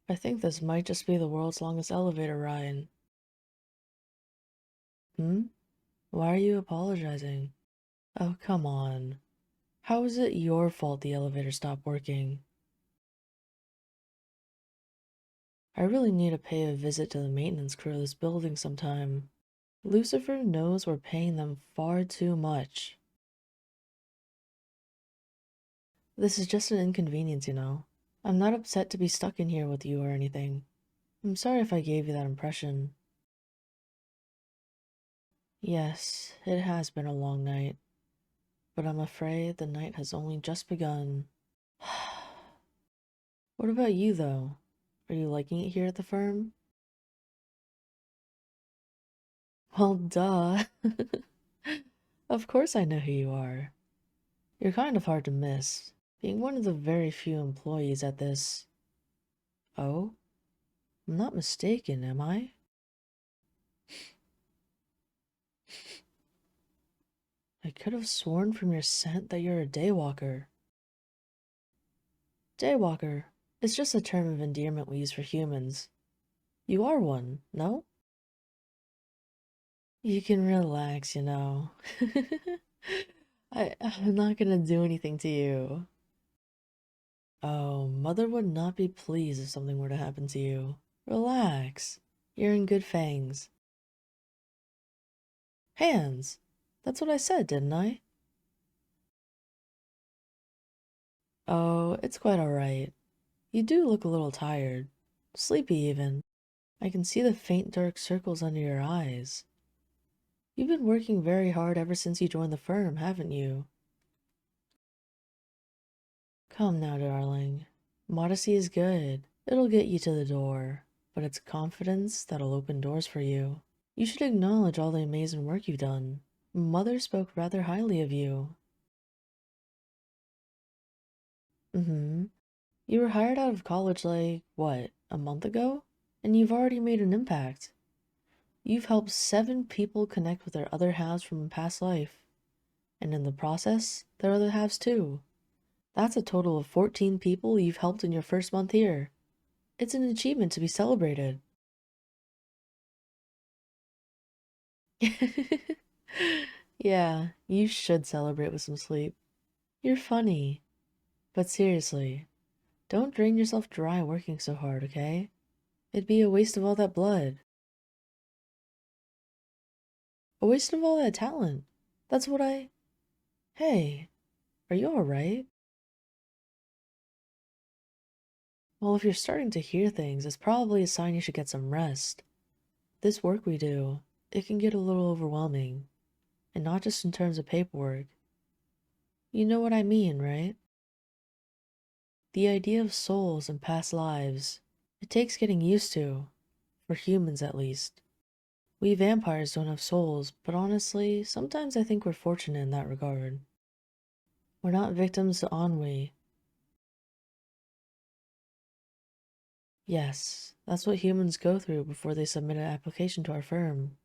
I think this might just be the world's longest elevator ride. Hmm? Why are you apologizing? Oh, come on. How is it your fault the elevator stopped working? I really need to pay a visit to the maintenance crew of this building sometime. Lucifer knows we're paying them far too much. This is just an inconvenience, you know. I'm not upset to be stuck in here with you or anything. I'm sorry if I gave you that impression. Yes, it has been a long night, but I'm afraid the night has only just begun. What about you, though? Are you liking it here at the firm? Well, duh. Of course I know who you are. You're kind of hard to miss, being one of the very few employees at this. Oh? I'm not mistaken, am I? I could have sworn from your scent that you're a daywalker. Daywalker. It's just a term of endearment we use for humans. You are one, no? You can relax, you know. I'm not gonna do anything to you. Oh, Mother would not be pleased if something were to happen to you. Relax. You're in good fangs. Hands! That's what I said, didn't I? Oh, it's quite alright. You do look a little tired. Sleepy, even. I can see the faint dark circles under your eyes. You've been working very hard ever since you joined the firm, haven't you? Come now, darling. Modesty is good. It'll get you to the door, but it's confidence that'll open doors for you. You should acknowledge all the amazing work you've done. Mother spoke rather highly of you. Mm-hmm. You were hired out of college like, what, a month ago? And you've already made an impact. You've helped 7 people connect with their other halves from a past life. And in the process, their other halves too. That's a total of 14 people you've helped in your first month here. It's an achievement to be celebrated. Yeah, you should celebrate with some sleep. You're funny. But seriously, don't drain yourself dry working so hard, okay? It'd be a waste of all that blood. A waste of all that talent. That's what I. Hey, are you alright? Well, if you're starting to hear things, it's probably a sign you should get some rest. This work we do, it can get a little overwhelming. And not just in terms of paperwork. You know what I mean, right? The idea of souls and past lives. It takes getting used to. For humans, at least. We vampires don't have souls, but honestly, sometimes I think we're fortunate in that regard. We're not victims to ennui. Yes, that's what humans go through before they submit an application to our firm.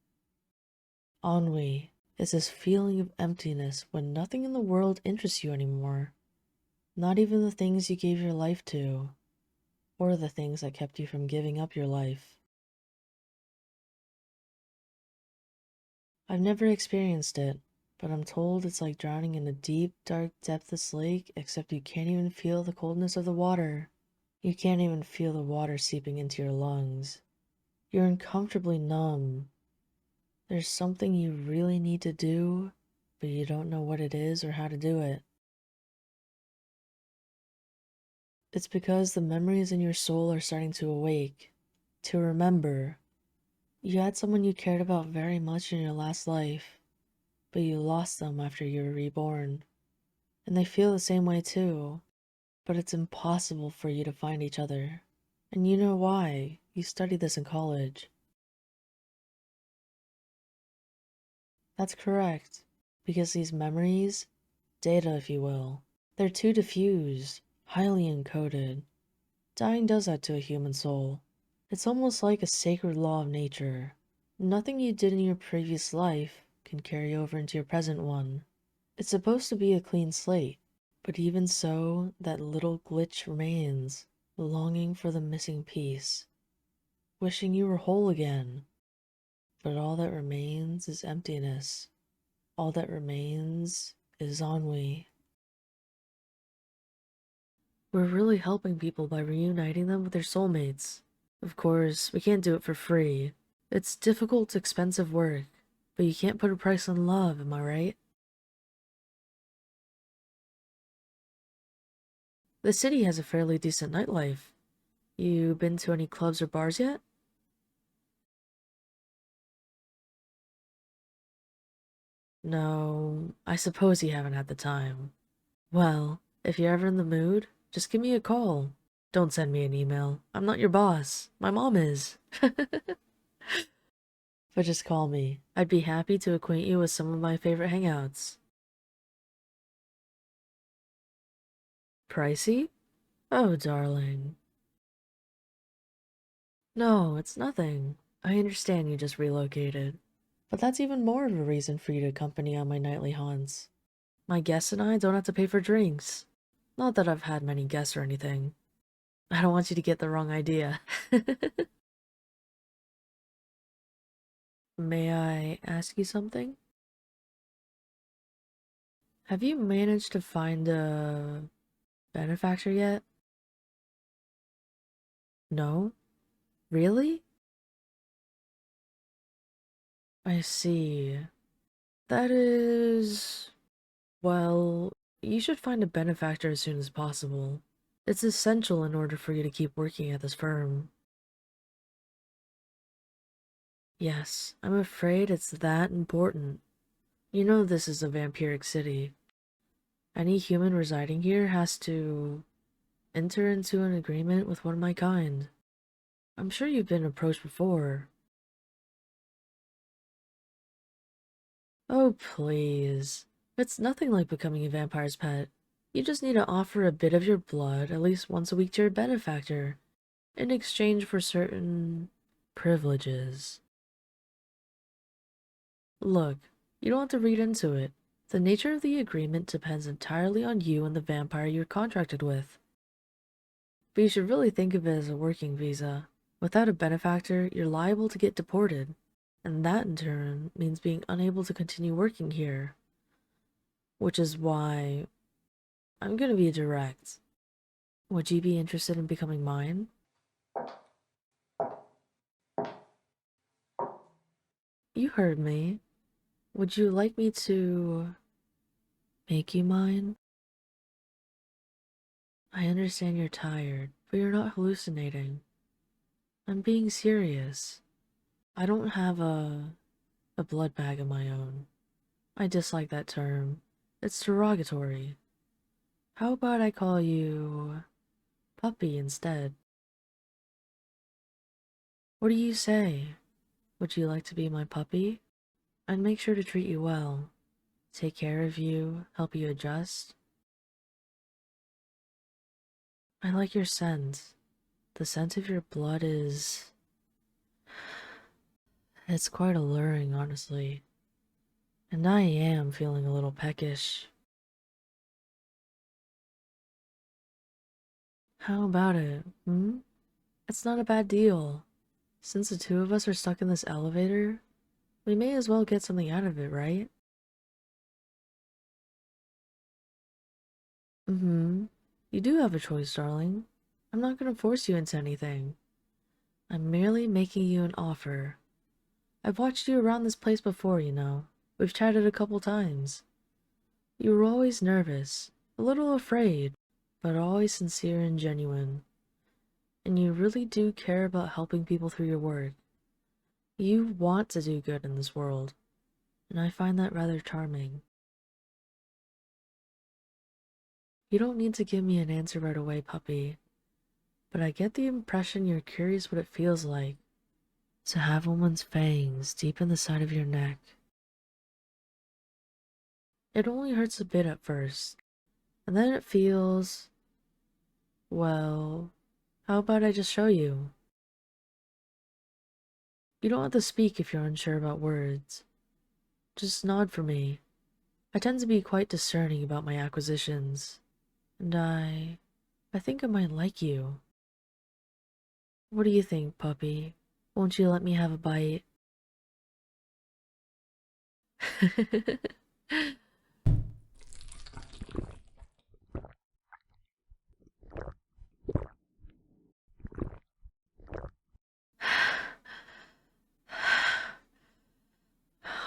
Ennui is this feeling of emptiness when nothing in the world interests you anymore. Not even the things you gave your life to, or the things that kept you from giving up your life. I've never experienced it, but I'm told it's like drowning in a deep, dark, depthless lake, except you can't even feel the coldness of the water. You can't even feel the water seeping into your lungs. You're uncomfortably numb. There's something you really need to do, but you don't know what it is or how to do it. It's because the memories in your soul are starting to awake, to remember. You had someone you cared about very much in your last life, but you lost them after you were reborn. And they feel the same way too, but it's impossible for you to find each other. And you know why. You studied this in college. That's correct, because these memories, data if you will, they're too diffused, highly encoded. Dying does that to a human soul. It's almost like a sacred law of nature. Nothing you did in your previous life can carry over into your present one. It's supposed to be a clean slate, but even so, that little glitch remains. longing for the missing piece, wishing you were whole again. But all that remains is emptiness. All that remains is ennui. We're really helping people by reuniting them with their soulmates. Of course, we can't do it for free. It's difficult, expensive work, but you can't put a price on love, am I right? The city has a fairly decent nightlife. You been to any clubs or bars yet? No, I suppose you haven't had the time. Well, if you're ever in the mood, just give me a call. Don't send me an email. I'm not your boss. My mom is. But just call me. I'd be happy to acquaint you with some of my favorite hangouts. Pricey? Oh, darling. No, it's nothing. I understand you just relocated. But that's even more of a reason for you to accompany on my nightly haunts. My guests and I don't have to pay for drinks. Not that I've had many guests or anything. I don't want you to get the wrong idea. May I ask you something? Have you managed to find a benefactor yet? No? Really? I see. That is... Well, you should find a benefactor as soon as possible. It's essential in order for you to keep working at this firm. Yes, I'm afraid it's that important. You know this is a vampiric city. Any human residing here has to enter into an agreement with one of my kind. I'm sure you've been approached before. Oh, please. It's nothing like becoming a vampire's pet. You just need to offer a bit of your blood at least once a week to your benefactor, in exchange for certain privileges. Look, you don't have to read into it. The nature of the agreement depends entirely on you and the vampire you're contracted with. But you should really think of it as a working visa. Without a benefactor, you're liable to get deported, and that in turn means being unable to continue working here. Which is why I'm gonna be direct. Would you be interested in becoming mine? You heard me. Would you like me to make you mine? I understand you're tired, but you're not hallucinating. I'm being serious. I don't have a blood bag of my own. I dislike that term. It's derogatory. How about I call you Puppy instead? What do you say? Would you like to be my puppy? I'd make sure to treat you well, take care of you, help you adjust. I like your scent. The scent of your blood is... It's quite alluring, honestly. And I am feeling a little peckish. How about it, hmm? It's not a bad deal. Since the two of us are stuck in this elevator, we may as well get something out of it, right? Mm-hmm. You do have a choice, darling. I'm not gonna force you into anything. I'm merely making you an offer. I've watched you around this place before, you know. We've chatted a couple times. You were always nervous, a little afraid, but always sincere and genuine. And you really do care about helping people through your work. You want to do good in this world, and I find that rather charming. You don't need to give me an answer right away, puppy, but I get the impression you're curious what it feels like to have someone's fangs deep in the side of your neck. It only hurts a bit at first, and then it feels... well, how about I just show you? You don't have to speak if you're unsure about words. Just nod for me. I tend to be quite discerning about my acquisitions, and I think I might like you. What do you think, puppy? Won't you let me have a bite?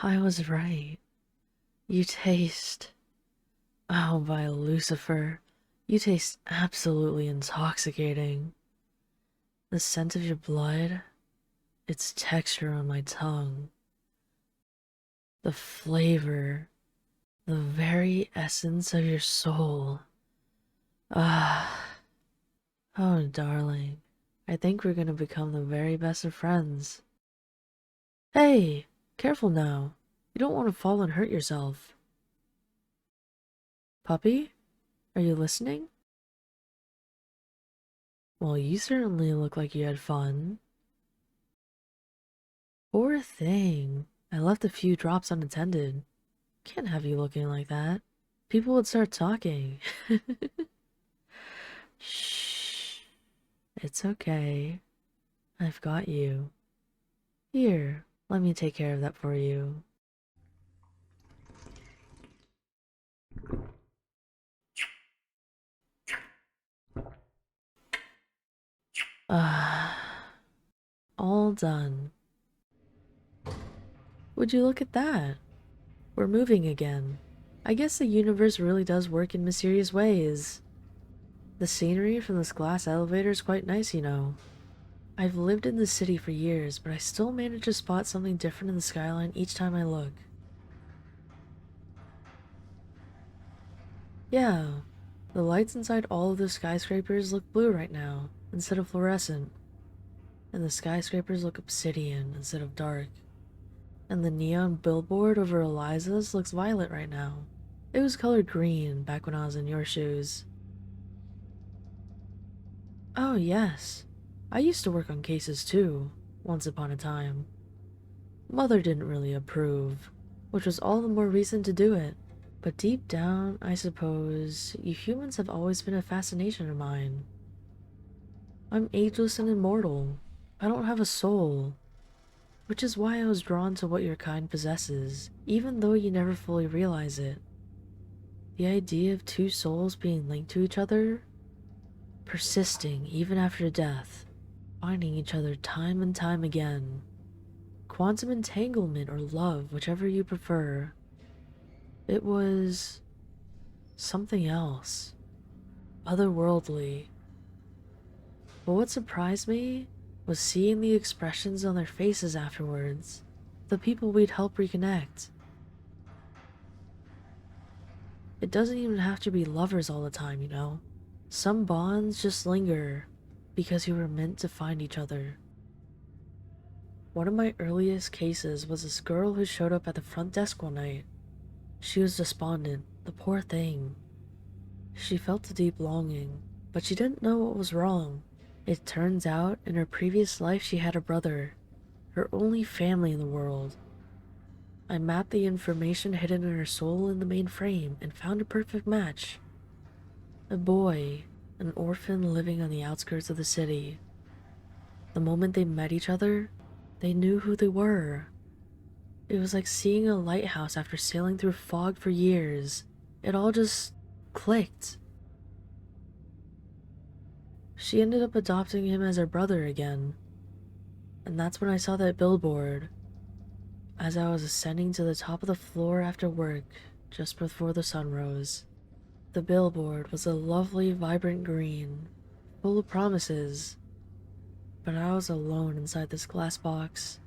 I was right. You taste. Oh, by Lucifer. You taste absolutely intoxicating. The scent of your blood, its texture on my tongue, the flavor, the very essence of your soul. Ah, oh, darling. I think we're gonna become the very best of friends. Hey, careful now. You don't want to fall and hurt yourself. Puppy, are you listening? Well, you certainly look like you had fun. Poor thing. I left a few drops unattended. Can't have you looking like that. People would start talking. Shh. It's okay. I've got you. Here, let me take care of that for you. Ah, all done. Would you look at that? We're moving again. I guess the universe really does work in mysterious ways. The scenery from this glass elevator is quite nice, you know. I've lived in the city for years, but I still manage to spot something different in the skyline each time I look. Yeah, the lights inside all of the skyscrapers look blue right now, instead of fluorescent. And the skyscrapers look obsidian instead of dark. And the neon billboard over Eliza's looks violet right now. It was colored green back when I was in your shoes. Oh, yes. I used to work on cases too, once upon a time. Mother didn't really approve, which was all the more reason to do it. But deep down, I suppose, you humans have always been a fascination of mine. I'm ageless and immortal. I don't have a soul, which is why I was drawn to what your kind possesses, even though you never fully realize it. The idea of two souls being linked to each other, persisting even after death, finding each other time and time again. Quantum entanglement or love, whichever you prefer. It was something else, otherworldly. But what surprised me was seeing the expressions on their faces afterwards, the people we'd help reconnect. It doesn't even have to be lovers all the time, you know? Some bonds just linger because you were meant to find each other. One of my earliest cases was this girl who showed up at the front desk one night. She was despondent, the poor thing. She felt a deep longing, but she didn't know what was wrong. It turns out, in her previous life she had a brother, her only family in the world. I mapped the information hidden in her soul in the main frame and found a perfect match. A boy, an orphan living on the outskirts of the city. The moment they met each other, they knew who they were. It was like seeing a lighthouse after sailing through fog for years. It all just clicked. She ended up adopting him as her brother again. And that's when I saw that billboard as I was ascending to the top of the floor after work just before the sun rose. The billboard was a lovely, vibrant green, full of promises, but I was alone inside this glass box,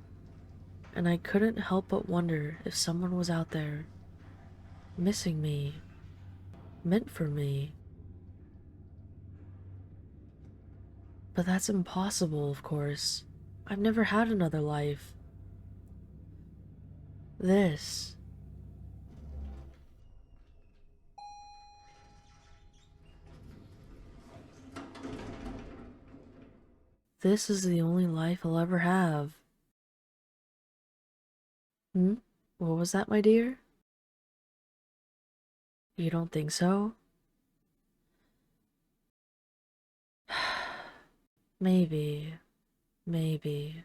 and I couldn't help but wonder if someone was out there, missing me, meant for me. But that's impossible, of course. I've never had another life. This. This is the only life I'll ever have. Hmm? What was that, my dear? You don't think so? Maybe. Maybe.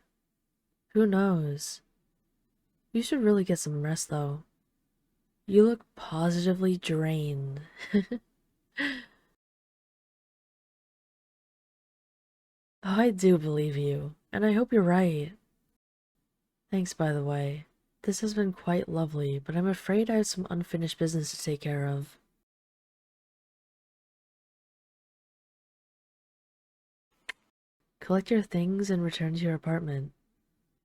Who knows? You should really get some rest, though. You look positively drained. Oh, I do believe you, and I hope you're right. Thanks, by the way. This has been quite lovely, but I'm afraid I have some unfinished business to take care of. Collect your things and return to your apartment.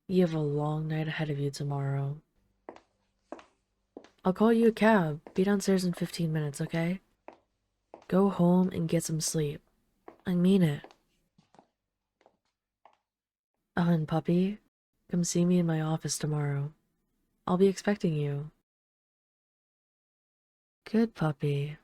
You have a long night ahead of you tomorrow. I'll call you a cab. Be downstairs in 15 minutes, okay? Go home and get some sleep. I mean it. Oh, and puppy, come see me in my office tomorrow. I'll be expecting you. Good puppy.